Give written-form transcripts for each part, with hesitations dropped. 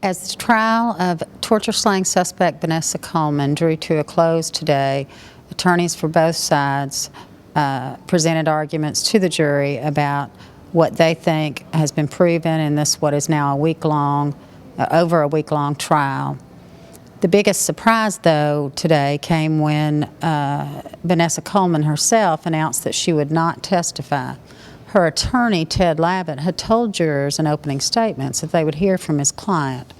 As the trial of torture slaying suspect Vanessa Coleman drew to a close today, attorneys for both sides presented arguments to the jury about what they think has been proven in this what is now over a week-long trial. The biggest surprise, though, today came when Vanessa Coleman herself announced that she would not testify. Her attorney, Ted Lavit, had told jurors in opening statements that they would hear from his client.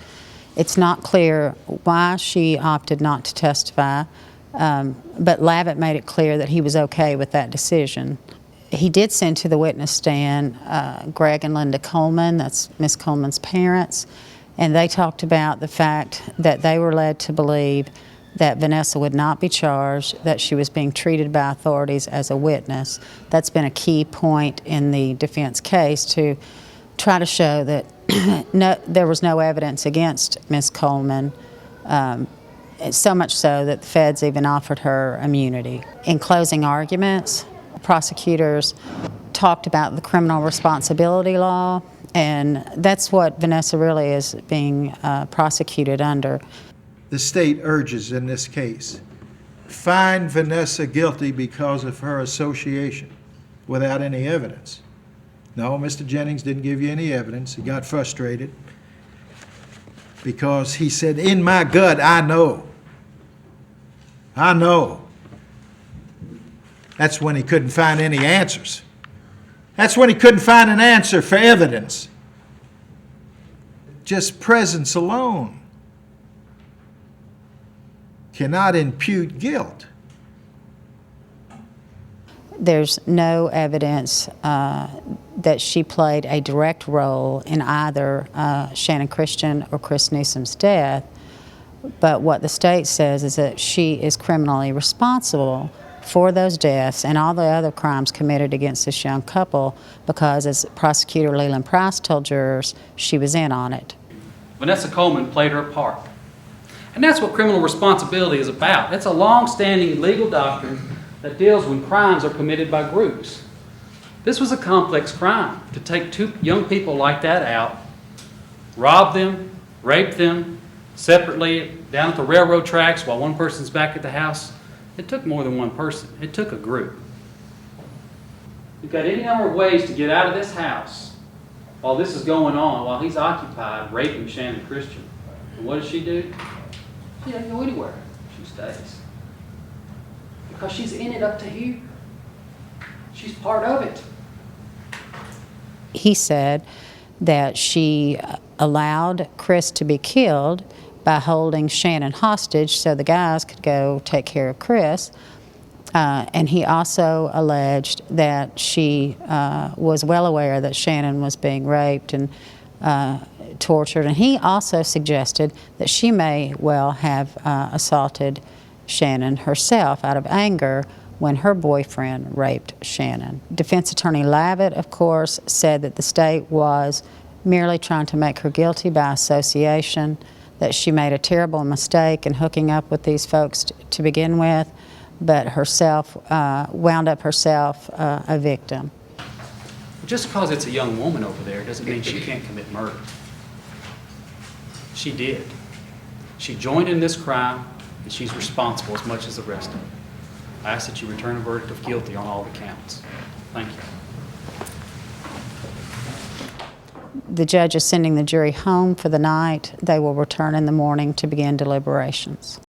It's not clear why she opted not to testify, but Lavit made it clear that he was okay with that decision. He did send to the witness stand Greg and Linda Coleman, that's Miss Coleman's parents, and they talked about the fact that they were led to believe that Vanessa would not be charged, that she was being treated by authorities as a witness. That's been a key point in the defense case to try to show that there was no evidence against Miss Coleman, so much so that the feds even offered her immunity. In closing arguments, prosecutors talked about the criminal responsibility law, and that's what Vanessa really is being prosecuted under. The state urges in this case, find Vanessa guilty because of her association without any evidence. No, Mr. Jennings didn't give you any evidence. He got frustrated because he said, in my gut, I know. I know. That's when he couldn't find any answers. That's when he couldn't find an answer for evidence. Just presence alone cannot impute guilt. There's no evidence that she played a direct role in either Shannon Christian or Chris Newsom's death, but what the state says is that she is criminally responsible for those deaths and all the other crimes committed against this young couple because, as Prosecutor Leland Price told jurors, she was in on it. Vanessa Coleman played her part. And that's what criminal responsibility is about. It's a long-standing legal doctrine that deals when crimes are committed by groups. This was a complex crime. To take two young people like that out, rob them, rape them separately down at the railroad tracks while one person's back at the house, it took more than one person. It took a group. You've got any number of ways to get out of this house while this is going on, while he's occupied raping Shannon Christian. And what does she do? She doesn't go anywhere. She stays. Because she's in it up to here. She's part of it. He said that she allowed Chris to be killed by holding Shannon hostage so the guys could go take care of Chris. And he also alleged that she was well aware that Shannon was being raped and tortured, and he also suggested that she may well have assaulted Shannon herself out of anger when her boyfriend raped Shannon. Defense attorney Lavit, of course, said that the state was merely trying to make her guilty by association, that she made a terrible mistake in hooking up with these folks to begin with, but herself wound up herself a victim. Just because it's a young woman over there doesn't mean she can't commit murder. She did. She joined in this crime, and she's responsible as much as the rest of them. I ask that you return a verdict of guilty on all the counts. Thank you. The judge is sending the jury home for the night. They will return in the morning to begin deliberations.